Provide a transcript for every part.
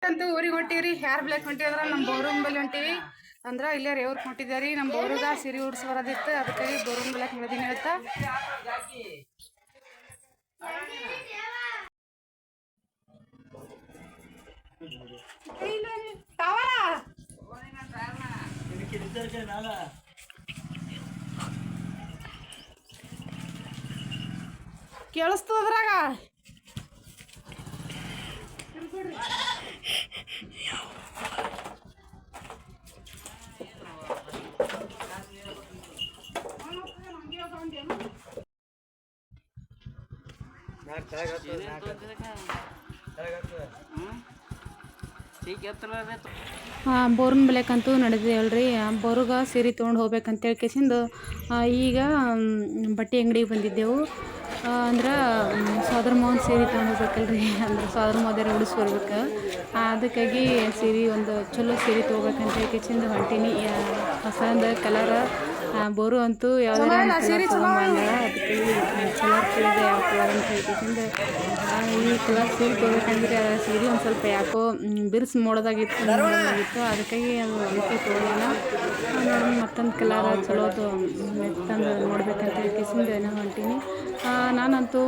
ಅಂತೂ ಊರಿಗೆ ಹೊಂಟಿವ್ರಿ. ಯಾರು ಬ್ಲಾಕ್ ಹೊಂಟಿವಿ ಅಂದ್ರೆ ನಮ್ಮ ಬೋರೂಮ್ ಬಲ್ಲಿ ಹೊಂಟಿವಿ. ಅಂದ್ರೆ ಇಲ್ಲೇ ರೇವ್ರಿಗೆ ಹೊಂಟಿದ್ದಾರೆ. ನಮ್ಮ ಬೋರುಗ ಸಿರಿ ಉಡ್ಸಿ ಬರೋದಿತ್ತು, ಅದಕ್ಕಾಗಿ ಬೋರೂಮ್ ಬ್ಲಾಕ್ ಮಾಡಿದೀನಿ ಇವತ್ತು. ಕೇಳಿಸ್ತು ಅದ್ರಾಗ ಬೋರ್ನ್ ಬೆಲೆಕಂತೂ ನಡೆದೇವಲ್ರಿ. ಬೋರುಗ ಸೀರೆ ತೊಗೊಂಡು ಹೋಗ್ಬೇಕಂತೇಳಿ ಕೇಸಿಂದು ಈಗ ಬಟ್ಟೆ ಅಂಗಡಿಗೆ ಬಂದಿದ್ದೆವು. ಅಂದ್ರೆ ಸೋದರ ಮಾವನ ಸೀರೆ ತೊಗೊಂಡು ಹೋಗ್ಬೇಕಲ್ರಿ, ಅಂದ್ರೆ ಸೋದರ ಮಾವದೇರ ಉಡಿಸಿ ಬರ್ಬೇಕು. ಅದಕ್ಕಾಗಿ ಸೀರೆ ಒಂದು ಚಲೋ ಸೀರೆ ತೊಗೋಬೇಕಂತ ಕೇಸಿಂದ ಹೊಂಟೀನಿ. ಹೊಸದ ಕಲರ್ ಬೋರು ಅಂತೂ ಯಾವ್ದಾರ ಸೀರೆ ತೊಗೊಂಬಂದ, ಅದಕ್ಕಾಗಿ ಕಲರ್ ಕೇಳಿದೆ ಯಾವ ಕಲರ್ ಅಂತ ಹೇಳ್ಕೇಸಿಂದ ಈ ಕಲರ್ ಸೀರೆ ತೊಗೋಬೇಕಂದ್ರೆ ಸೀರೆ ಒಂದು ಸ್ವಲ್ಪ ಯಾಕೋ ಬಿರ್ಸ್ ಮೋಡದಾಗಿತ್ತು. ಅದಕ್ಕಾಗಿ ಅದು ಅದಕ್ಕೆ ತೊಗೊಳಿಲ್ಲ. ಮತ್ತೊಂದು ಕಲರ್ ಚಲೋದು ಮೆತ್ತಂದು ನೋಡ್ಬೇಕಂತ ಹೇಳ್ಕೇಸಿಂದ ಏನೋ ಹೊಂಟೀನಿ. ನಾನಂತೂ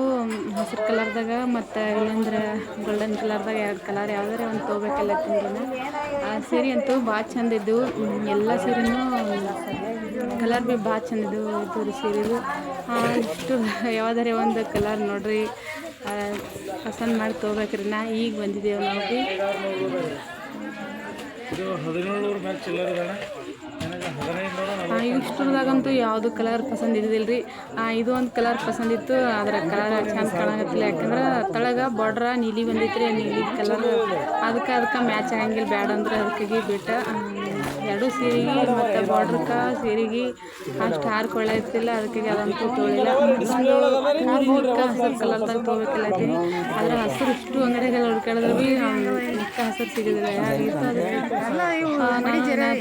ಹಸಿರು ಕಲರ್ದಾಗ ಮತ್ತು ಇಲ್ಲಂದ್ರೆ ಗೋಲ್ಡನ್ ಕಲರ್ದಾಗ ಎರಡು ಕಲರ್ ಯಾವ್ದಾರ ಒಂದು ತೊಗೋಬೇಕಲ್ಲ ತಿಂದಿನ. ಸೀರೆ ಅಂತೂ ಭಾಳ ಚಂದ ಇದ್ದವು. ಎಲ್ಲ ಸೀರೆನೂ ಕಲರ್ ಭೀ ಭಾಳ ಚಂದ ಇದ್ದು ರೀ ಸೀರೆದು. ಇಷ್ಟು ಯಾವ್ದಾರ ಒಂದು ಕಲರ್ ನೋಡ್ರಿ ಪಸಂದ್ ಮಾಡಿ ತೊಗೋಬೇಕ್ರಿ. ಈಗ ಬಂದಿದ್ದೇವೆ ನಾವು ಭೀ. ಇಷ್ಟರದಾಗಂತೂ ಯಾವುದು ಕಲರ್ ಪಸಂದ್ ಇದ್ದಿದ್ದಿಲ್ಲ ರೀ. ಇದು ಒಂದು ಕಲರ್ ಪಸಂದಿತ್ತು, ಅದರ ಕಲರ್ ಚಂದ ಕಾಣಕತ್ತಿಲ್ಲ. ಯಾಕಂದ್ರೆ ತಳಗ ಬಾರ್ಡ್ರ ನೀಲಿ ಬಂದಿತ್ತು ರೀ, ನೀಲಿ ಕಲರ್ ಅದಕ್ಕೆ ಮ್ಯಾಚ್ ಆಗಂಗಿಲ್ಲ, ಬ್ಯಾಡ ಅಂದ್ರೆ ಅದಕ್ಕಾಗಿ ಬಿಟ್ಟು ಎರಡು ಸೀರೆಗೆ ಮತ್ತು ಬಾರ್ಡ್ರಕ್ಕೆ ಸೀರೆಗೆ ಅಷ್ಟು ಹಾರ್ಕೊಳ್ಳೈತಿಲ್ಲ. ಅದಕ್ಕಾಗಿ ಅದಂತೂ ತೊಳಿಲ್ಲ. ಹಸಿರು ಕಲರ್ದಾಗ ತೊಗೋಬೇಕಲ್ಲತ್ತೀನಿ. ಆದರೆ ಹಸಿರು ಇಷ್ಟು ಅಂಗಡಿಗೆಲ್ಲ ಹುಡ್ಕಾಡಿದ್ರೆ ಭೀ ಮಿಕ್ಕ ಹಸಿರು ಸಿಗೋದಿಲ್ಲ. ಯಾರಿಗಿತ್ತು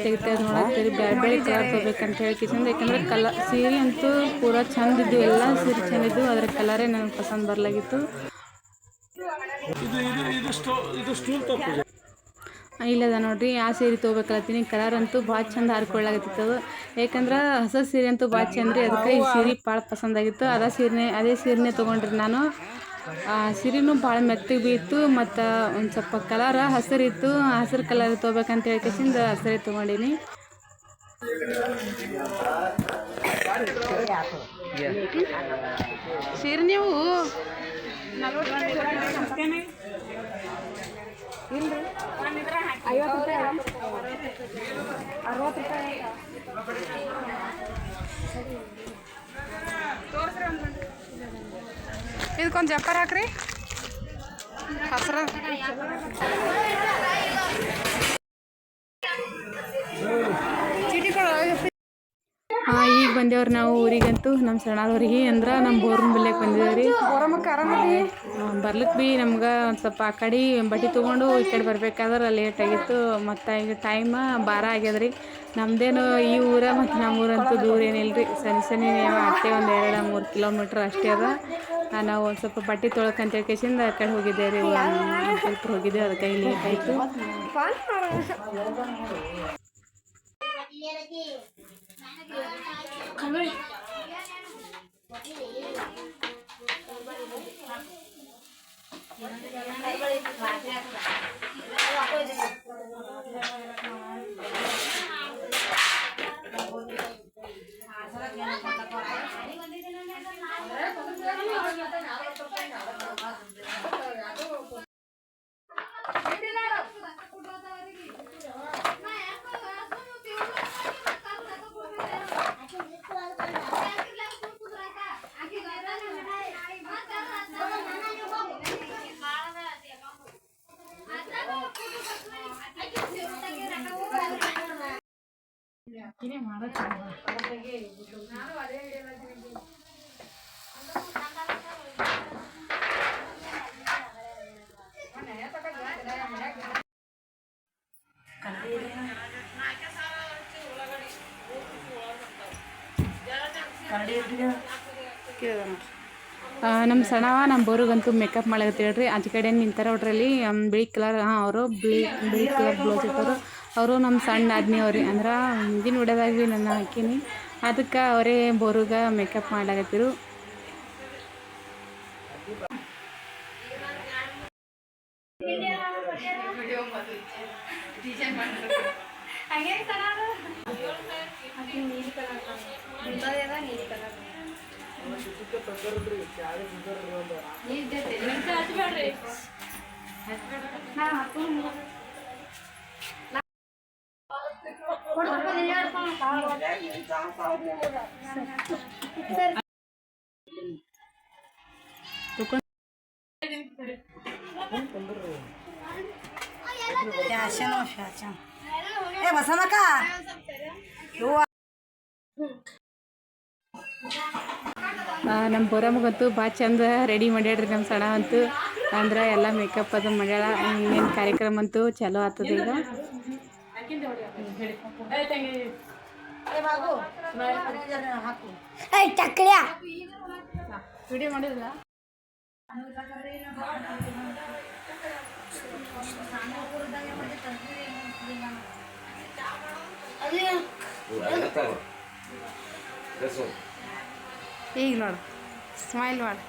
ತೆಗಿತಾ ನೋಡತ್ತೀರಿ ಬೇರೆ ಕಲರ್ ತೊಗೋಬೇಕಂತ ಹೇಳ್ಕಿಸಿಂದ. ಯಾಕಂದ್ರೆ ಸೀರೆ ಅಂತೂ ಪೂರಾ ಚಂದ ಇದ್ದು, ಎಲ್ಲ ಸೀರೆ ಚಂದ ಇದ್ದು, ಅದರ ಕಲರೇ ನನಗೆ ಪಸಂದ್ ಬರಲಾಗಿತ್ತು. ಇಲ್ಲದ ನೋಡ್ರಿ ಆ ಸೀರೆ ತೊಗೋಬೇಕಲ್ಲತ್ತೀನಿ. ಕಲರ್ ಅಂತೂ ಭಾಳ ಚಂದ ಹಾರ್ಕೊಳ್ಳಾಗತ್ತಿತ್ತು ಅದು. ಯಾಕಂದ್ರೆ ಹಸಿರು ಸೀರೆ ಅಂತೂ ಭಾಳ ಚಂದ ರೀ, ಅದಕ್ಕೆ ಈ ಸೀರೆ ಭಾಳ ಪಸಂದಾಗಿತ್ತು. ಅದೇ ಸೀರೆನೇ ತೊಗೊಂಡ್ರಿ ನಾನು. ಸೀರೆನೂ ಭಾಳ ಮೆತ್ತಗೆ ಭೀ ಇತ್ತು, ಮತ್ತು ಒಂದು ಸ್ವಲ್ಪ ಕಲರ್ ಹಸಿರು ಇತ್ತು. ಹಸಿರು ಕಲರ್ ತೊಗೋಬೇಕಂತ ಹೇಳ್ಕೇಸಿಂದ ಹಸಿರೇ ತೊಗೊಂಡಿನಿ. ಸೀರೆ ನೀವು ಇಲ್ರಿ 50 ರೂಪಾಯಿ 60 ರೂಪಾಯಿ ಇದಕ್ಕೊಂದು ಜಪ್ಪರ್ ಹಾಕ್ರಿ ಹಸ್ರ. ಈಗ ಬಂದೇವ್ರಿ ನಾವು ಊರಿಗಂತೂ. ನಮ್ಮ ಸಣ್ಣವ್ರಿಗೆ ಅಂದ್ರೆ ನಮ್ಮ ಬೋರ್ನ ಬಲ್ಯಕ್ಕೆ ಬಂದಿದ್ದೇವೆ ರೀ. ಬರ್ಲಿಕ್ಕೆ ಭೀ ನಮ್ಗೆ ಒಂದು ಸ್ವಲ್ಪ ಆ ಕಡೆ ಬಟ್ಟೆ ತೊಗೊಂಡು ಈ ಕಡೆ ಬರ್ಬೇಕಾದ್ರೆ ಲೇಟ್ ಆಗಿತ್ತು. ಮತ್ತು ಈಗ ಟೈಮ್ 12 ಆಗ್ಯದ್ರಿ. ನಮ್ಮದೇನು ಈ ಊರ ಮತ್ತು ನಮ್ಮೂರಂತೂ ದೂರ ಏನಿಲ್ಲ ರೀ, ಸನಿ ಅಷ್ಟೇ ಒಂದು 2-3 ಕಿಲೋಮೀಟ್ರ್ ಅಷ್ಟೇ ಅದ. ನಾವು ಒಂದು ಸ್ವಲ್ಪ ಬಟ್ಟೆ ತೊಳಕಂತ ಹೇಳ್ಕೇಸಿಂದ ಆ ಕಡೆ ಹೋಗಿದ್ದೇವೆ ರೀ, ಸ್ವಲ್ಪ ಹೋಗಿದ್ದೇವೆ. ಅದಕ್ಕೆ ಲೇಟ್ ಆಯಿತು. ನಮ್ಮ ಸಣ್ಣವ ನಮ್ಮ ಬೋರಿಗಂತೂ ಮೇಕಪ್ ಮಾಡಕತ್ತೇಳ್ರಿ ಆಚೆ ಕಡೆ ನಿಂತಾರ ನೋಡ್ರಲ್ಲಿ ಬಿಳಿ ಕಲರ್ ಅವರು ಬಿಳಿ ಕಲರ್ ಬ್ಲೌಸ್ ಇಟ್ಟವರು ಅವರು ನಮ್ಮ ಸಣ್ಣ ಆದ್ನಿ ಅವ್ರಿ ಅಂದ್ರೆ ಹಿಂದಿನ ವಿಡಿಯೋದಾಗ ಭೀ ನನ್ನ ಹಾಕೀನಿ ಅದಕ್ಕೆ ಅವರೇ ಬೋರುಗ ಮೇಕಪ್ ಮಾಡಾಕತ್ತಿರು. ನಮ್ಮ ಬೋರಮ್ಮಗಂತೂ ಭಾಳ ಚಂದ ರೆಡಿ ಮಾಡ್ಯಾಡ್ರಿ ನಮ್ಮ ಸಣ್ಣ ಅಂತೂ ಅಂದ್ರೆ ಎಲ್ಲ ಮೇಕಪ್ ಅದು ಮಾಡ್ಯಾಳ. ಇನ್ನೇನು ಕಾರ್ಯಕ್ರಮ ಅಂತೂ ಚಲೋ ಆಗ್ತದೆ ಈಗ. ವಿಡಿಯೋ ಮಾಡಿಲ್ಲ ಈಗ ನೋಡು ಸ್ಮೈಲ್ ಮಾಡು.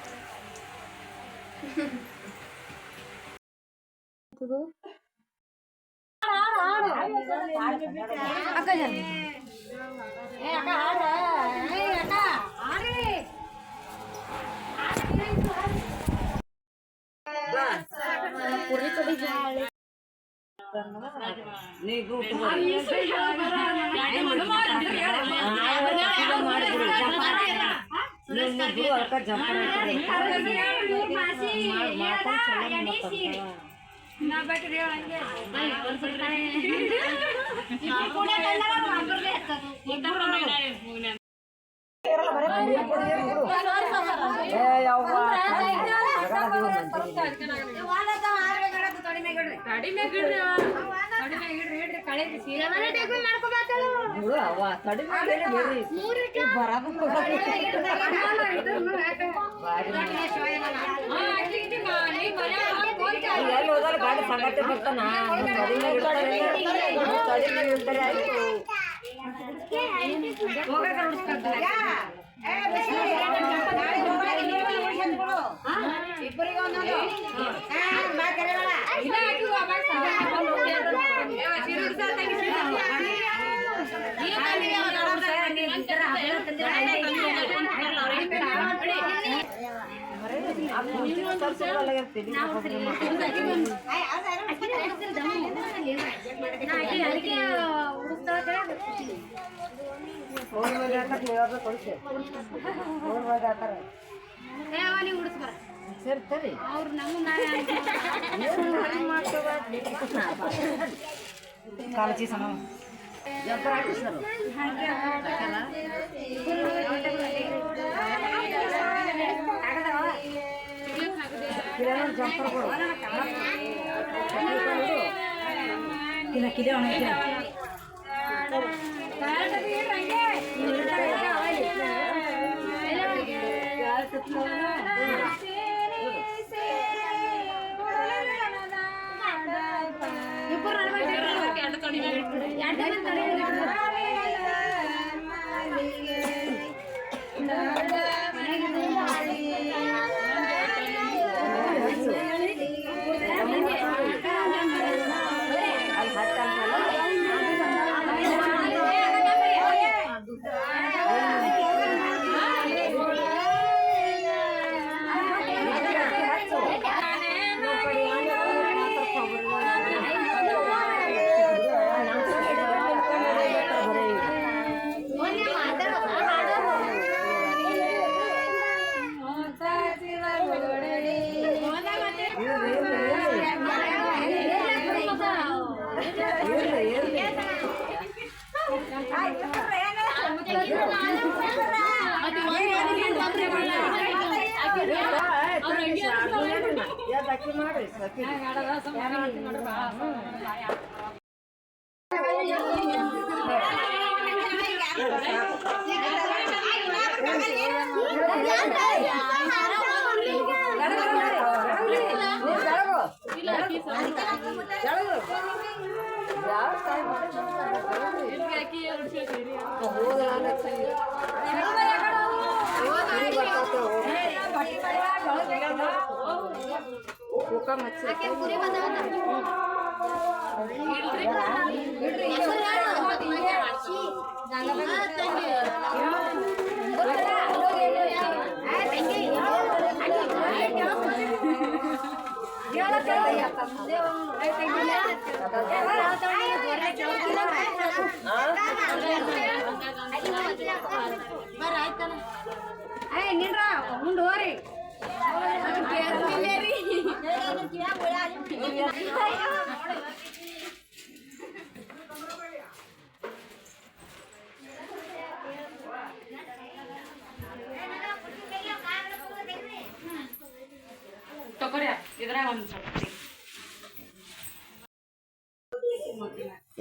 ಕಾಳಜಿ ಸಮ ಜಂಪರ್ ಹಾಕಿ ಸರ್ ಜಂಪರ್ಗಳು ಕಿದೆ ಒಣ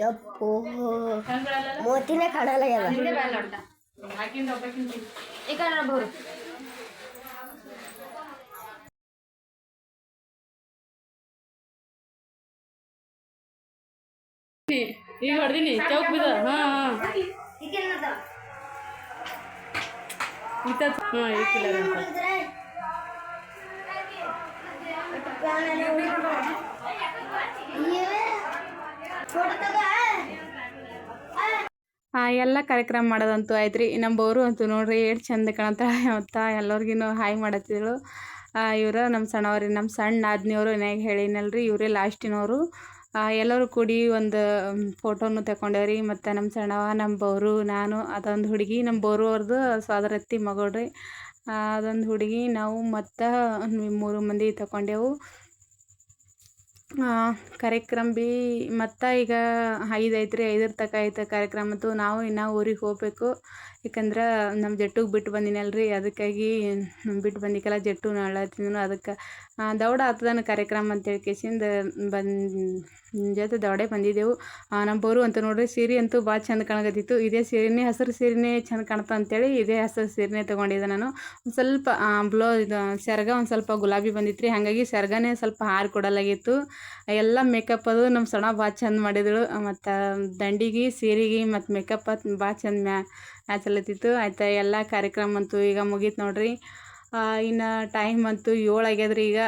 ಯಪ್ಪೋ ಮೋತಿನೇ ಕಾಣಲ್ಲ ಈಗ ಹೊಡ್ದೀನಿ ಚೌಕ್ ಬಿದ ಹಾಂ ಎಲ್ಲ ಕಾರ್ಯಕ್ರಮ ಮಾಡೋದಂತೂ ಆಯ್ತು ರೀ. ನಮ್ಮ ಬೋರು ಅಂತೂ ನೋಡ್ರಿ ಎಷ್ಟು ಚಂದ ಕಾಣತ್ತಾಳೆ. ಮತ್ತು ಎಲ್ಲರಿಗೂ ಹಾಯ್ ಮಾಡತ್ತಿದ್ರು. ಇವರು ನಮ್ಮ ಸಣ್ಣವ್ರಿ, ನಮ್ಮ ಸಣ್ಣ ಆದ್ನಿಯವರು ಮನ್ಯಾಗ ಹೇಳಿನಲ್ರಿ, ಇವರೇ ಲಾಸ್ಟಿನವರು. ಎಲ್ಲರೂ ಕೂಡಿ ಒಂದು ಫೋಟೋನು ತಗೊಂಡೇವ್ರಿ. ಮತ್ತು ನಮ್ಮ ಸಣ್ಣವ, ನಮ್ಮ ಬೋರು, ನಾನು, ಅದೊಂದು ಹುಡುಗಿ, ನಮ್ಮ ಬೋರು ಅವ್ರದ್ದು ಸೋದರತ್ತಿ ಮಗಳ್ರಿ, ಅದೊಂದು ಹುಡುಗಿ, ನಾವು ಮತ್ತು 3 ಮಂದಿ ತಗೊಂಡೆವು. ಕಾರ್ಯಕ್ರಮ ಭೀ ಮತ್ತು ಈಗ 5 ಐತ್ರಿ, 5 ತನಕ ಐತೆ ಕಾರ್ಯಕ್ರಮದ್ದು. ನಾವು ಇನ್ನೂ ಊರಿಗೆ ಹೋಗಬೇಕು. ಯಾಕಂದ್ರೆ ನಮ್ಮ ಜಟ್ಟುಗೆ ಬಿಟ್ಟು ಬಂದಿನಲ್ರಿ, ಅದಕ್ಕಾಗಿ ಬಿಟ್ಟು ಬಂದಿಕ್ಕಲ್ಲ ಜಟ್ಟು ಅಳತ್ತಿದ್ನು. ಅದಕ್ಕೆ ದೌಡ ಆಗ್ತದನ ಕಾರ್ಯಕ್ರಮ ಅಂತೇಳಿ ಕೇಸಿಂದ ಜೊತೆ ದೌಡೆ ಬಂದಿದ್ದೆವು. ನಮ್ಮ ಬೋರು ಅಂತ ನೋಡ್ರಿ ಸೀರೆ ಅಂತೂ ಭಾಳ ಚಂದ ಕಾಣಕತ್ತಿತ್ತು. ಇದೇ ಸೀರೆನೇ, ಹಸಿರು ಸೀರೆನೇ ಚಂದ ಕಾಣ್ತಾ ಅಂತೇಳಿ ಇದೇ ಹಸಿರು ಸೀರೆನೇ ತೊಗೊಂಡಿದ್ದೆ ನಾನು. ಒಂದು ಸ್ವಲ್ಪ ಇದು ಸೆರಗ ಒಂದು ಸ್ವಲ್ಪ ಗುಲಾಬಿ ಬಂದಿತ್ತು ರೀ, ಹಾಗಾಗಿ ಸೆರಗನೇ ಸ್ವಲ್ಪ ಹಾರು ಕೊಡಲಾಗಿತ್ತು. ಎಲ್ಲ ಮೇಕಪ್ ಅದು ನಮ್ಮ ಸಣ್ಣ ಭಾಳ ಚಂದ ಮಾಡಿದಳು. ಮತ್ತು ದಂಡಿಗೆ, ಸೀರೆಗೆ ಮತ್ತು ಮೇಕಪ್ ಭಾಳ ಚಂದ ಮ್ಯಾಚಲತ್ತಿತ್ತು. ಆಯ್ತಾ ಎಲ್ಲ ಕಾರ್ಯಕ್ರಮ ಅಂತೂ ಈಗ ಮುಗೀತು ನೋಡ್ರಿ. ಇನ್ನು ಟೈಮ್ ಅಂತೂ 7 ಆಗ್ಯದ್ರಿ. ಈಗ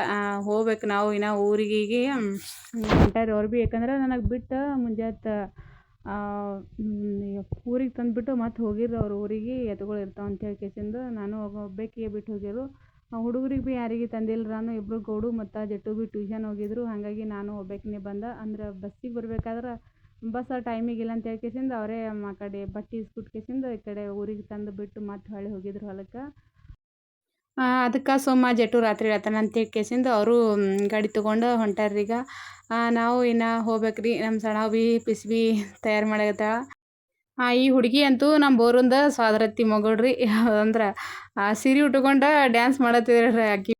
ಹೋಗ್ಬೇಕು ನಾವು ಇನ್ನು ಊರಿಗೆ. ಹೊಂಟಾರಿ ಅವ್ರು ಭೀ, ಯಾಕಂದ್ರೆ ನನಗೆ ಬಿಟ್ಟು ಮುಂಜಾನೆ ಊರಿಗೆ ತಂದುಬಿಟ್ಟು ಮತ್ತೆ ಹೋಗಿದ್ರು ಅವ್ರ ಊರಿಗೆ. ಎತ್ತುಗಳು ಇರ್ತಾವೆ ಅಂತೇಳಿ ಕೇಸಿಂದು ನಾನು ಒಬ್ಬಾಕಿಗೆ ಬಿಟ್ಟು ಹೋಗಿರು. ಹುಡುಗರಿಗೆ ಭೀ ಯಾರಿಗೆ ತಂದಿಲ್ಲ. ನಾನು ಇಬ್ಬರು ಗೌಡು ಮತ್ತು ಜಟ್ಟು ಭೀ ಟ್ಯೂಷನ್ ಹೋಗಿದ್ರು. ಹಾಗಾಗಿ ನಾನು ಒಬ್ಬಾಕಿನೇ ಬಂದೆ. ಅಂದ್ರೆ ಬಸ್ಸಿಗೆ ಬರ್ಬೇಕಾದ್ರೆ ಬಸ್ ಟೈಮಿಗೆ ಇಲ್ಲ ಅಂತೇಳಿ ಕೇಸಿಂದ ಅವರೇ ಆ ಕಡೆ ಬಟ್ಟೆ ಇಸ್ಬಿಟ್ಟು ಕೇಸಿಂದ ಈ ಕಡೆ ಊರಿಗೆ ತಂದು ಬಿಟ್ಟು ಮತ್ತೆ ಹೊಳ್ಳಿ ಹೋಗಿದ್ರು ಹೊಲಕ್ಕೆ. ಅದಕ್ಕೆ ಜಟ್ಟು ರಾತ್ರಿ ಹೇಳ್ತಾನೆ ಅಂತೇಳಿ ಕೇಸಿಂದ ಅವರು ಗಾಡಿ ತೊಗೊಂಡು ಹೊಂಟಾರ್ರಿ. ಈಗ ನಾವು ಇನ್ನು ಹೋಗ್ಬೇಕ್ರಿ. ನಮ್ಮ ಸಣ್ಣ ಭೀ ಪಿಸ್ಬಿ ತಯಾರು ಮಾಡಕತ್ತಾಳ. ಈ ಹುಡುಗಿ ಅಂತೂ ನಮ್ಮ ಬೋರಿಂದ ಸೋದರತ್ತಿ ಮಗಳ್ರಿ. ಅಂದ್ರೆ ಸೀರೆ ಉಟ್ಕೊಂಡು ಡ್ಯಾನ್ಸ್ ಮಾಡತ್ತಿದ್ರಿ ಆಕಿ.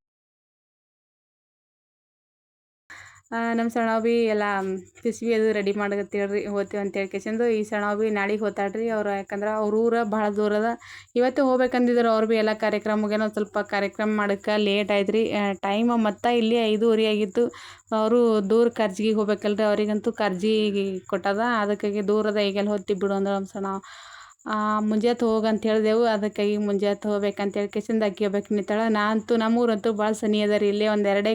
ನಮ್ಮ ಸಣ್ಣ ಭೀ ಎಲ್ಲ ಪಿಸ್ಬಿ ಅದು ರೆಡಿ ಮಾಡಕತ್ತೀವ್ರಿ, ಹೋಗ್ತೀವಿ ಅಂತೇಳಿ ಕೇಸಿಂದು. ಈ ಸಣ್ಣ ಭೀ ನಾಳೆಗೆ ಹೋಗ್ತಾಳ್ರಿ ಅವ್ರು, ಯಾಕಂದ್ರೆ ಅವ್ರ ಊರು ಭಾಳ ದೂರ ಅದ. ಇವತ್ತು ಹೋಗ್ಬೇಕಂದಿದ್ರು ಅವ್ರು ಭೀ. ಎಲ್ಲ ಕಾರ್ಯಕ್ರಮ ಮುಗಿಯೋ ಸ್ವಲ್ಪ ಕಾರ್ಯಕ್ರಮ ಮಾಡೋಕ್ಕೆ ಲೇಟ್ ಆಯ್ತು ರೀ. ಟೈಮ್ ಮತ್ತು ಇಲ್ಲಿ 5:30 ಆಗಿತ್ತು. ಅವರು ದೂರ ಕರ್ಜಿಗೆ ಹೋಗ್ಬೇಕಲ್ರಿ, ಅವರಿಗಂತೂ ಕರ್ಜಿಗೆ ಕೊಟ್ಟದ. ಅದಕ್ಕಾಗಿ ದೂರದ ಈಗೆಲ್ಲ ಹೊತ್ತಿ ಬಿಡು ಅಂದ್ರೆ ನಮ್ಮ ಸಣ್ಣ ಮುಂಜಾನೆ ಹೋಗಂತ ಹೇಳಿದೆವು. ಅದಕ್ಕಾಗಿ ಮುಂಜಾನೆ ಹೋಗ್ಬೇಕಂತೇಳಿ ಕೇಸಿಂದ ಅಕ್ಕಿ ಹೋಗ್ಬೇಕು ನಿಂತಾಳ. ನಾ ಅಂತೂ ನಮ್ಮೂರಂತೂ ಭಾಳ ಸನಿ ಅದ ರೀ, ಇಲ್ಲೇ ಒಂದು 2